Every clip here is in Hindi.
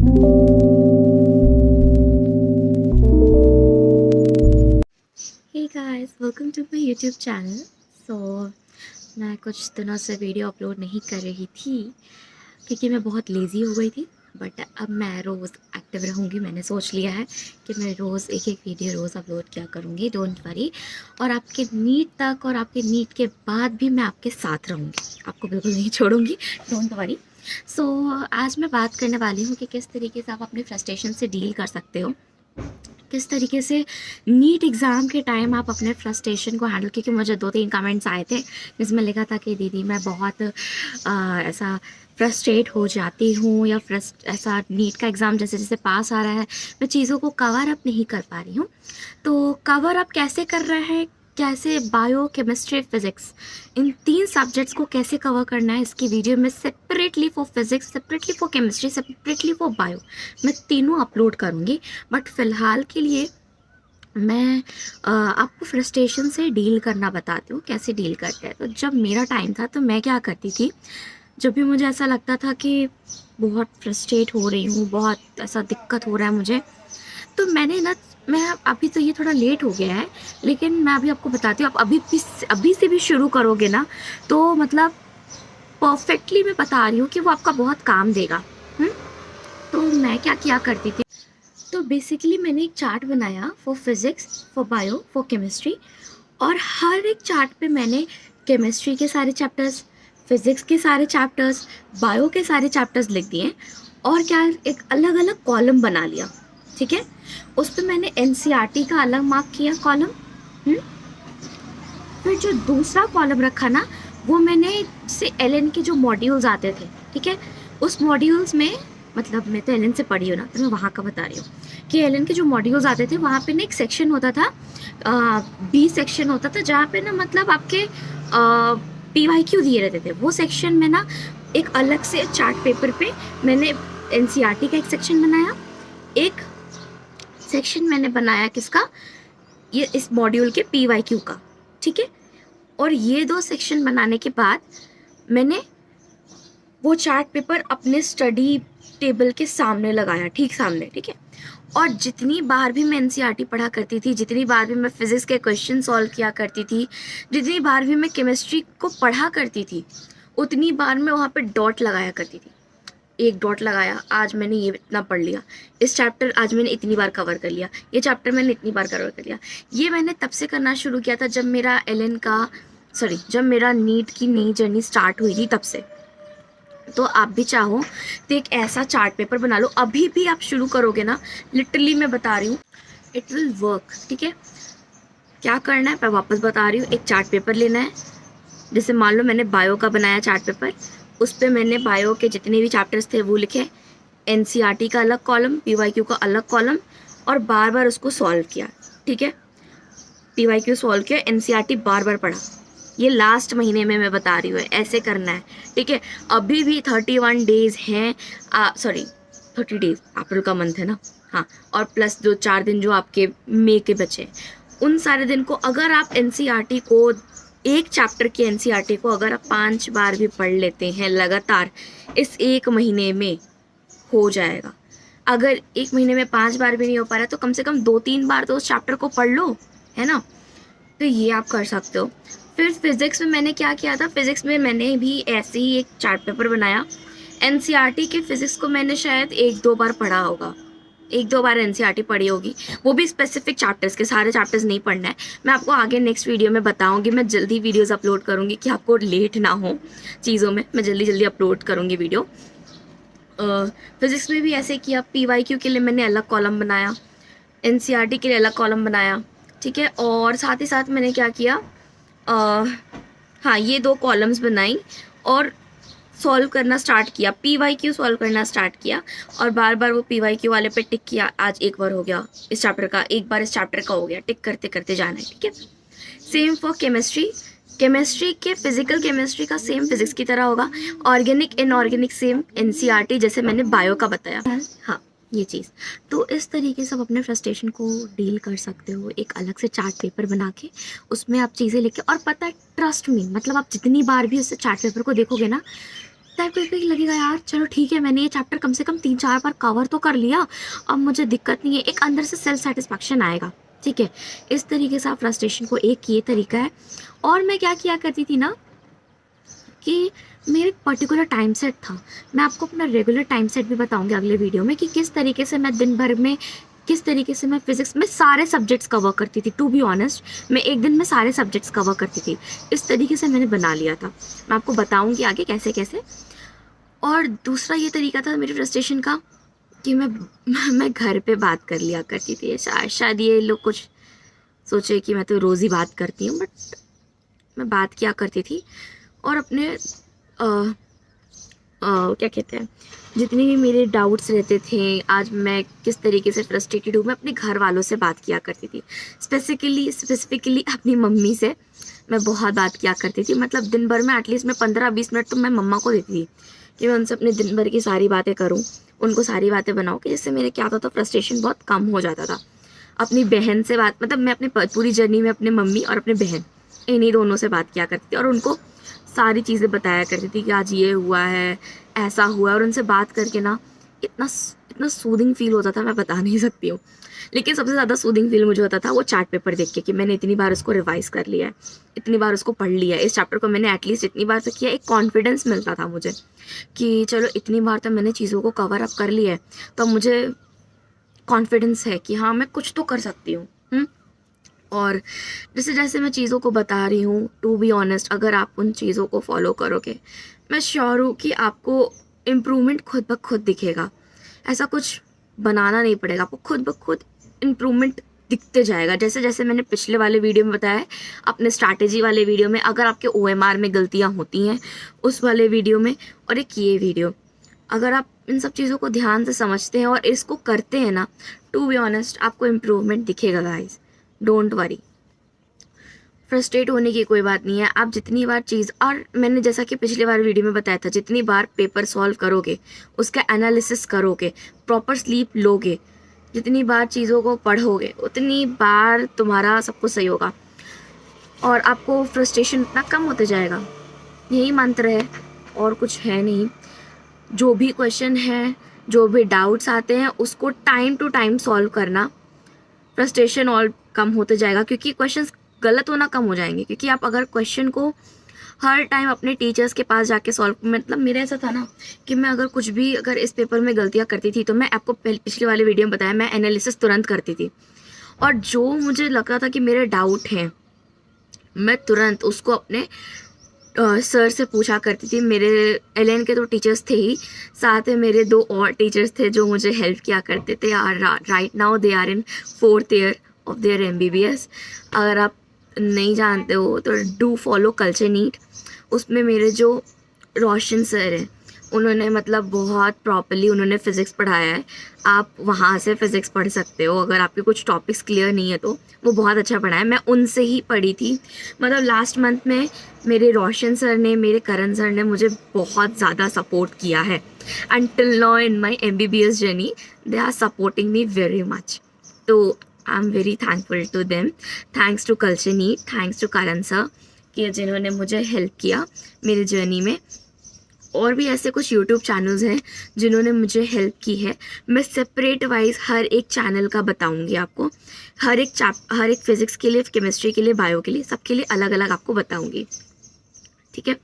Hey guys, welcome to my YouTube channel. So मैं कुछ दिनों से वीडियो अपलोड नहीं कर रही थी क्योंकि मैं बहुत लेज़ी हो गई थी, बट अब मैं रोज़ एक्टिव रहूँगी। मैंने सोच लिया है कि मैं रोज़ एक एक वीडियो रोज़ अपलोड किया करूँगी, डोंट वरी। और आपके नीट तक और आपके नीट के बाद भी मैं आपके साथ रहूँगी, आपको बिल्कुल नहीं छोड़ूंगी, डोंट वरी। सो आज मैं बात करने वाली हूँ कि किस तरीके से आप अपने फ्रस्ट्रेशन से डील कर सकते हो, किस तरीके से नीट एग्ज़ाम के टाइम आप अपने फ्रस्ट्रेशन को हैंडल। क्योंकि मुझे 2-3 कमेंट्स आए थे जिसमें लिखा था कि दीदी मैं बहुत ऐसा फ्रस्ट्रेट हो जाती हूँ, या ऐसा नीट का एग्ज़ाम जैसे जैसे पास आ रहा है मैं चीज़ों को कवर अप नहीं कर पा रही हूँ। तो कवर अप कैसे कर रहे हैं, कैसे बायो, केमिस्ट्री, फिज़िक्स, इन 3 सब्जेक्ट्स को कैसे कवर करना है, इसकी वीडियो में separately for physics, separately for chemistry, separately for bio, मैं तीनों अपलोड करूँगी। बट फ़िलहाल के लिए मैं आपको फ्रस्ट्रेशन से डील करना बताती हूँ, कैसे डील करते हैं। तो जब मेरा टाइम था तो मैं क्या करती थी, जब भी मुझे ऐसा लगता था कि बहुत फ्रस्ट्रेट हो रही हूँ, बहुत ऐसा दिक्कत हो रहा है मुझे, तो मैं अभी तो ये थोड़ा लेट हो गया है, लेकिन मैं अभी आपको बताती हूँ। आप अभी से भी शुरू करोगे ना तो मतलब परफेक्टली मैं बता रही हूँ कि वो आपका बहुत काम देगा। तो मैं क्या किया करती थी, तो बेसिकली मैंने एक चार्ट बनाया for physics, for bio, for chemistry, और हर एक चार्ट पे मैंने केमिस्ट्री के सारे चैप्टर्स, फिज़िक्स के सारे चैप्टर्स, बायो के सारे चैप्टर्स लिख दिए, और क्या एक अलग अलग कॉलम बना लिया। ठीक है, उस पर मैंने एनसीईआरटी का अलग मार्क किया कॉलम। फिर जो दूसरा कॉलम रखा ना, वो मैंने से एलएन के जो मॉड्यूल्स आते थे, ठीक है, उस मॉड्यूल्स में, मतलब मैं तो एलएन से पढ़ी हूँ ना, तो मैं वहाँ का बता रही हूँ कि एलएन के जो मॉड्यूल्स आते थे वहाँ पे ना एक सेक्शन होता था, बी सेक्शन होता था, जहाँ पे ना मतलब आपके पीवाईक्यू दिए रहते थे। वो सेक्शन में ना एक अलग से चार्ट पेपर पे मैंने एनसीईआरटी का एक सेक्शन बनाया, एक सेक्शन मैंने बनाया किसका, ये इस मॉड्यूल के पीवाईक्यू का, ठीक है। और ये 2 सेक्शन बनाने के बाद मैंने वो चार्ट पेपर अपने स्टडी टेबल के सामने लगाया, ठीक सामने, ठीक है। और जितनी बार भी मैं एनसीईआरटी पढ़ा करती थी, जितनी बार भी मैं फिज़िक्स के क्वेश्चन सॉल्व किया करती थी, जितनी बार भी मैं केमिस्ट्री को पढ़ा करती थी, उतनी बार मैं वहाँ पे डॉट लगाया करती थी। एक डॉट लगाया, आज मैंने ये इतना पढ़ लिया, इस चैप्टर आज मैंने इतनी बार कवर कर लिया, ये चैप्टर मैंने इतनी बार कवर कर लिया। ये मैंने तब से करना शुरू किया था जब मेरा नीट की नई जर्नी स्टार्ट हुई थी, तब से। तो आप भी चाहो तो एक ऐसा चार्ट पेपर बना लो, अभी भी आप शुरू करोगे ना, लिटरली मैं बता रही हूँ, इट विल वर्क। ठीक है, क्या करना है मैं वापस बता रही हूँ। एक चार्ट पेपर लेना है, जैसे मान लो मैंने बायो का बनाया चार्ट पेपर, उस पर मैंने बायो के जितने भी चैप्टर्स थे वो लिखे, एनसीईआरटी का अलग कॉलम, पीवाईक्यू का अलग कॉलम, और बार बार उसको सॉल्व किया। ठीक है, पीवाईक्यू सॉल्व किया, एनसीईआरटी बार बार पढ़ा। ये लास्ट महीने में मैं बता रही हूँ, ऐसे करना है। ठीक है, अभी भी 31 डेज हैं, 30 डेज, अप्रैल का मंथ है ना, हाँ, और प्लस 4 दिन जो आपके मई के बचे, उन सारे दिन को अगर आप एनसीईआरटी को, एक चैप्टर की एनसीईआरटी को अगर आप 5 बार भी पढ़ लेते हैं लगातार, इस एक महीने में हो जाएगा। अगर एक महीने में 5 बार भी नहीं हो पा रहा तो कम से कम 2-3 बार तो उस चैप्टर को पढ़ लो, है ना। तो ये आप कर सकते हो। फिर फिज़िक्स में मैंने क्या किया था, फिज़िक्स में मैंने भी ऐसे ही एक चार्ट पेपर बनाया। एनसीईआरटी के फिज़िक्स को मैंने शायद 1-2 बार पढ़ा होगा, 1-2 बार एनसीईआरटी पढ़ी होगी, वो भी स्पेसिफिक चैप्टर्स के, सारे चैप्टर्स नहीं पढ़ना है। मैं आपको आगे नेक्स्ट वीडियो में बताऊंगी, मैं जल्दी वीडियोस अपलोड करूंगी कि आपको लेट ना हो चीज़ों में, मैं जल्दी जल्दी अपलोड करूंगी वीडियो। फिज़िक्स में भी ऐसे किया, पीवाईक्यू के लिए मैंने अलग कॉलम बनाया, एनसीईआरटी के लिए अलग कॉलम बनाया, ठीक है। और साथ ही साथ मैंने क्या किया, हाँ, ये 2 कॉलम्स बनाई और सॉल्व करना स्टार्ट किया, पीवाईक्यू सॉल्व करना स्टार्ट किया, और बार बार वो पीवाईक्यू वाले पे टिक किया। आज एक बार हो गया इस चैप्टर का, एक बार इस चैप्टर का हो गया, टिक करते करते जाना है, ठीक है। सेम फॉर केमिस्ट्री, केमिस्ट्री के फिजिकल केमिस्ट्री का सेम फिजिक्स की तरह होगा, ऑर्गेनिक इनऑर्गेनिक सेम एनसीईआरटी जैसे मैंने बायो का बताया, हाँ, ये चीज़। तो इस तरीके से आप अपने फ्रस्ट्रेशन को डील कर सकते हो, एक अलग से चार्ट पेपर बना के, उसमें आप चीज़ें लिख के, और पता है, ट्रस्ट मी, मतलब आप जितनी बार भी उस चार्ट पेपर को देखोगे ना, टाइप करके लगेगा यार चलो ठीक है, मैंने ये चैप्टर कम से कम 3-4 बार कवर तो कर लिया, अब मुझे दिक्कत नहीं है, एक अंदर से सेल्फ सेटिस्फैक्शन आएगा। ठीक है, इस तरीके से आप फ्रस्ट्रेशन को, एक ये तरीका है। और मैं क्या किया करती थी ना कि मेरे पर्टिकुलर टाइम सेट था। मैं आपको अपना रेगुलर टाइम सेट भी बताऊंगी अगले वीडियो में कि किस तरीके से मैं दिन भर में, किस तरीके से मैं फिज़िक्स में सारे सब्जेक्ट्स कवर करती थी। टू बी ऑनेस्ट, मैं एक दिन में सारे सब्जेक्ट्स कवर करती थी। इस तरीके से मैंने बना लिया था। मैं आपको बताऊंगी आगे कैसे कैसे। और दूसरा ये तरीका था मेरे फ्रस्ट्रेशन का कि मैं घर पे बात कर लिया करती थी। शायद ये लोग कुछ सोचे कि मैं तो रोज़ ही बात करती हूँ, बट मैं बात किया करती थी। और अपने क्या कहते हैं, जितने भी मेरे डाउट्स रहते थे, आज मैं किस तरीके से फ्रस्ट्रेटेड हूँ, मैं अपने घर वालों से बात किया करती थी। स्पेसिफिकली अपनी मम्मी से मैं बहुत बात किया करती थी। मतलब दिन भर में एटलीस्ट मैं 15-20 मिनट तो मैं मम्मा को देती थी कि मैं उनसे अपने दिन भर की सारी बातें करूँ, उनको सारी बातें बनाऊँ, कि जिससे मेरे क्या होता था, फ्रस्ट्रेशन बहुत कम हो जाता था। अपनी बहन से बात, मतलब मैं अपनी पूरी जर्नी में अपने मम्मी और अपने बहन, इन्हीं दोनों से बात किया करती थी और उनको सारी चीज़ें बताया करती थी कि आज ये हुआ है, ऐसा हुआ है। और उनसे बात करके ना इतना सूदिंग फील होता था, मैं बता नहीं सकती हूँ। लेकिन सबसे ज़्यादा सूदिंग फील मुझे होता था वो चार्ट पेपर देख के कि मैंने इतनी बार उसको रिवाइज़ कर लिया है, इतनी बार उसको पढ़ लिया है, इस चैप्टर को मैंने एटलीस्ट इतनी बार तक किया। एक कॉन्फिडेंस मिलता था मुझे कि चलो इतनी बार तो मैंने चीज़ों को कवर अप कर लिया है, तो मुझे कॉन्फिडेंस है कि हाँ मैं कुछ तो कर सकती हूँ। और जैसे जैसे मैं चीज़ों को बता रही हूँ, टू बी ऑनेस्ट, अगर आप उन चीज़ों को फॉलो करोगे, मैं श्योर हूँ कि आपको इम्प्रूवमेंट खुद ब खुद दिखेगा। ऐसा कुछ बनाना नहीं पड़ेगा, आपको खुद ब खुद इम्प्रूवमेंट दिखते जाएगा। जैसे जैसे मैंने पिछले वाले वीडियो में बताया है, अपने स्ट्रैटेजी वाले वीडियो में, अगर आपके OMR में गलतियाँ होती हैं उस वाले वीडियो में, और एक ये वीडियो, अगर आप इन सब चीज़ों को ध्यान से समझते हैं और इसको करते हैं ना, टू बी ऑनेस्ट आपको इम्प्रूवमेंट दिखेगा गाइस। डोंट वरी, फ्रस्ट्रेट होने की कोई बात नहीं है। आप जितनी बार चीज़, और मैंने जैसा कि पिछली बार वीडियो में बताया था, जितनी बार पेपर सॉल्व करोगे, उसका एनालिसिस करोगे, प्रॉपर स्लीप लोगे, जितनी बार चीज़ों को पढ़ोगे, उतनी बार तुम्हारा सब कुछ सही होगा और आपको फ्रस्ट्रेशन उतना कम होते जाएगा। यही मंत्र है और कुछ है नहीं। जो भी क्वेश्चन है, जो भी डाउट्स आते हैं, उसको टाइम टू टाइम सॉल्व करना, फ्रस्ट्रेशन और कम होते जाएगा, क्योंकि क्वेश्चंस गलत होना कम हो जाएंगे। क्योंकि आप अगर क्वेश्चन को हर टाइम अपने टीचर्स के पास जाके सॉल्व, मतलब मेरा ऐसा था ना कि मैं अगर कुछ भी, अगर इस पेपर में गलतियाँ करती थी तो मैं आपको पिछले वाले वीडियो में बताया, मैं एनालिसिस तुरंत करती थी। और जो मुझे लग रहा था कि मेरे डाउट हैं, मैं तुरंत उसको अपने सर से पूछा करती थी। मेरे LN के तो टीचर्स थे ही, साथ में मेरे 2 और टीचर्स थे जो मुझे हेल्प किया करते थे। Right now they are in 4th year of their MBBS। अगर आप नहीं जानते हो तो डू फॉलो कल्चर नीट। उसमें मेरे जो रोशन सर हैं, उन्होंने मतलब बहुत प्रॉपर्ली उन्होंने फ़िज़िक्स पढ़ाया है। आप वहाँ से फ़िज़िक्स पढ़ सकते हो अगर आपके कुछ टॉपिक्स क्लियर नहीं है, तो वो बहुत अच्छा पढ़ाया। मैं उनसे ही पढ़ी थी। मतलब लास्ट मंथ में मेरे रोशन सर ने, मेरे करण सर ने मुझे बहुत ज़्यादा सपोर्ट किया है। until now in my MBBS journey they are supporting me very much, तो I'm very thankful to them. Thanks to Culture Neat, thanks to Karan sir कि जिन्होंने मुझे हेल्प किया मेरी जर्नी में। और भी ऐसे कुछ YouTube चैनल्स हैं जिन्होंने मुझे हेल्प की है। मैं सेपरेट वाइज हर एक चैनल का बताऊंगी आपको, हर एक फिज़िक्स के लिए, केमिस्ट्री के लिए, बायो के लिए, सबके लिए अलग अलग आपको बताऊंगी। ठीक है,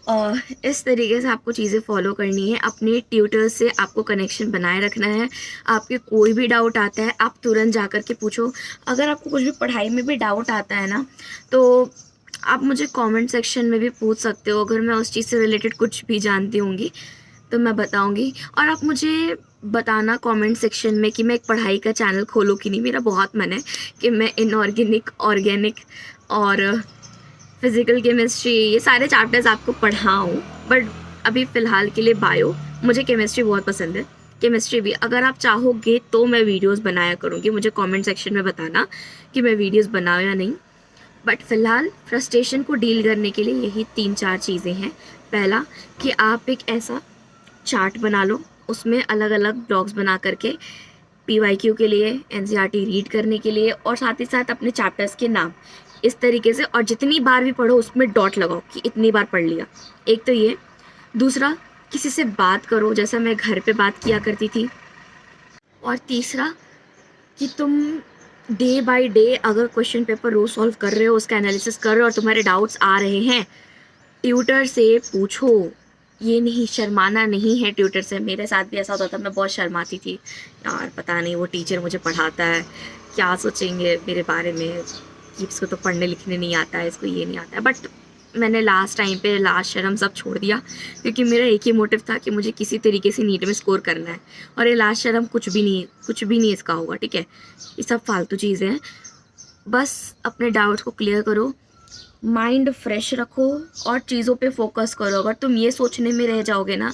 और इस तरीके से आपको चीज़ें फॉलो करनी है। अपने ट्यूटर से आपको कनेक्शन बनाए रखना है। आपके कोई भी डाउट आता है, आप तुरंत जा कर के पूछो। अगर आपको कुछ भी पढ़ाई में भी डाउट आता है ना, तो आप मुझे कमेंट सेक्शन में भी पूछ सकते हो। अगर मैं उस चीज़ से रिलेटेड कुछ भी जानती होंगी तो मैं बताऊंगी। और आप मुझे बताना कमेंट सेक्शन में कि मैं एक पढ़ाई का चैनल खोलूँ कि नहीं। मेरा बहुत मन है कि मैं इनऑर्गेनिक, ऑर्गेनिक और फिज़िकल केमिस्ट्री, ये सारे चैप्टर्स आपको पढ़ाऊँ। बट अभी फ़िलहाल के लिए बायो, मुझे केमिस्ट्री बहुत पसंद है। केमिस्ट्री भी अगर आप चाहोगे तो मैं वीडियोस बनाया करूँगी। मुझे कमेंट सेक्शन में बताना कि मैं वीडियोस बनाऊँ या नहीं। बट फ़िलहाल फ्रस्ट्रेशन को डील करने के लिए यही 3-4 चीज़ें हैं। पहला कि आप एक ऐसा चार्ट बना लो, उसमें अलग अलग ब्लॉग्स बना करके PYQ के लिए, NCERT रीड करने के लिए, और साथ ही साथ अपने चैप्टर्स के नाम इस तरीके से, और जितनी बार भी पढ़ो उसमें डॉट लगाओ कि इतनी बार पढ़ लिया। एक तो ये। दूसरा, किसी से बात करो जैसा मैं घर पे बात किया करती थी। और तीसरा कि तुम डे बाय डे अगर क्वेश्चन पेपर रोज सॉल्व कर रहे हो, उसका एनालिसिस कर रहे हो और तुम्हारे डाउट्स आ रहे हैं, ट्यूटर से पूछो। ये नहीं, शर्माना नहीं है ट्यूटर से। मेरे साथ भी ऐसा होता था, मैं बहुत शर्माती थी यार, पता नहीं वो टीचर मुझे पढ़ाता है, क्या सोचेंगे मेरे बारे में कि इसको तो पढ़ने लिखने नहीं आता है, इसको ये नहीं आता है। बट मैंने लास्ट टाइम पे लास्ट शर्म सब छोड़ दिया, क्योंकि मेरा एक ही मोटिव था कि मुझे किसी तरीके से नीट में स्कोर करना है। और ये लास्ट शर्म कुछ भी नहीं इसका होगा, ठीक है। ये सब फालतू चीज़ें हैं। बस अपने डाउट्स को क्लियर करो, माइंड फ्रेश रखो और चीज़ों पे फोकस करो। अगर तुम ये सोचने में रह जाओगे ना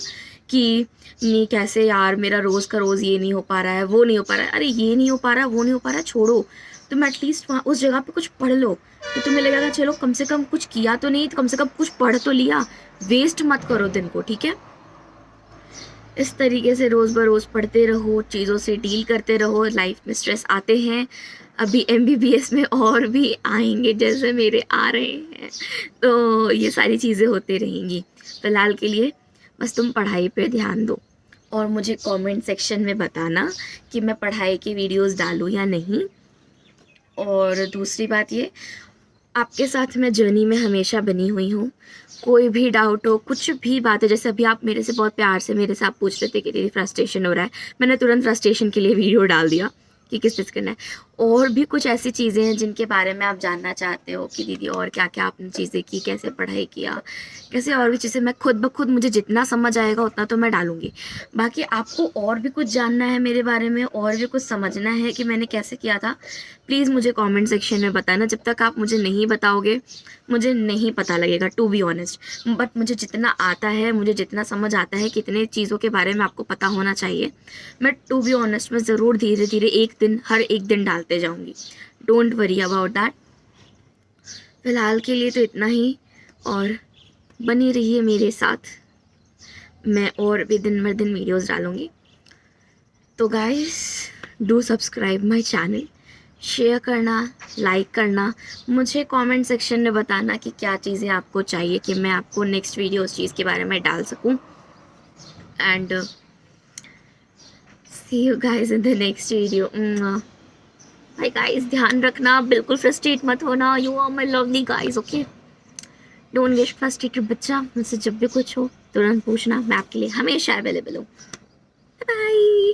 कि नहीं कैसे यार मेरा रोज़ का रोज़ ये नहीं हो पा रहा है, वो नहीं हो पा रहा है, अरे ये नहीं हो पा रहा है, वो नहीं हो पा रहा है, छोड़ो। तुम एटलीस्ट वहाँ उस जगह पे कुछ पढ़ लो, तो तुम्हें लगेगा चलो कम से कम कुछ किया तो नहीं, तो कम से कम कुछ पढ़ तो लिया। वेस्ट मत करो दिन को, ठीक है। इस तरीके से रोज़ बरोज़ पढ़ते रहो, चीज़ों से डील करते रहो। लाइफ में स्ट्रेस आते हैं, अभी MBBS में और भी आएंगे जैसे मेरे आ रहे हैं, तो ये सारी चीज़ें होती रहेंगी। फ़िलहाल के लिए बस तुम पढ़ाई पे ध्यान दो और मुझे कमेंट सेक्शन में बताना कि मैं पढ़ाई की वीडियोस डालूँ या नहीं। और दूसरी बात ये, आपके साथ मैं जर्नी में हमेशा बनी हुई हूँ। कोई भी डाउट हो, कुछ भी बात है, जैसे अभी आप मेरे से बहुत प्यार से मेरे से आप पूछ रहे थे कि दीदी फ्रस्ट्रेशन हो रहा है, मैंने तुरंत फ्रस्ट्रेशन के लिए वीडियो डाल दिया कि किस चीज़ करना है। और भी कुछ ऐसी चीज़ें हैं जिनके बारे में आप जानना चाहते हो कि दीदी और क्या क्या आपने चीज़ें की, कैसे पढ़ाई किया, कैसे और भी चीज़ें, मैं खुद ब खुद मुझे जितना समझ आएगा उतना तो मैं डालूँगी। बाकी आपको और भी कुछ जानना है मेरे बारे में, और भी कुछ समझना है कि मैंने कैसे किया था, प्लीज़ मुझे कमेंट सेक्शन में बताना। जब तक आप मुझे नहीं बताओगे मुझे नहीं पता लगेगा, टू बी ऑनेस्ट। बट मुझे जितना आता है, मुझे जितना समझ आता है, कितने चीज़ों के बारे में आपको पता होना चाहिए, मैं टू बी ऑनेस्ट मैं ज़रूर धीरे धीरे हर एक दिन डालते जाऊँगी। Don't worry about that. फ़िलहाल के लिए तो इतना ही, और बनी रहिए मेरे साथ, मैं और भी दिन भर दिन वीडियोज़ डालूँगी। तो guys do subscribe my channel, share करना, लाइक करना, मुझे कमेंट सेक्शन में बताना कि क्या चीज़ें आपको चाहिए कि मैं आपको नेक्स्ट वीडियो उस चीज़ के बारे में डाल सकूं। And see you guys in the next video. भाई गाइस ध्यान रखना, बिल्कुल फ्रस्ट्रेट मत होना। You are my lovely guys, okay. Don't get frustrated बच्चा। मुझसे जब भी कुछ हो तुरंत पूछना, मैं आपके लिए हमेशा अवेलेबल हूँ। बाय।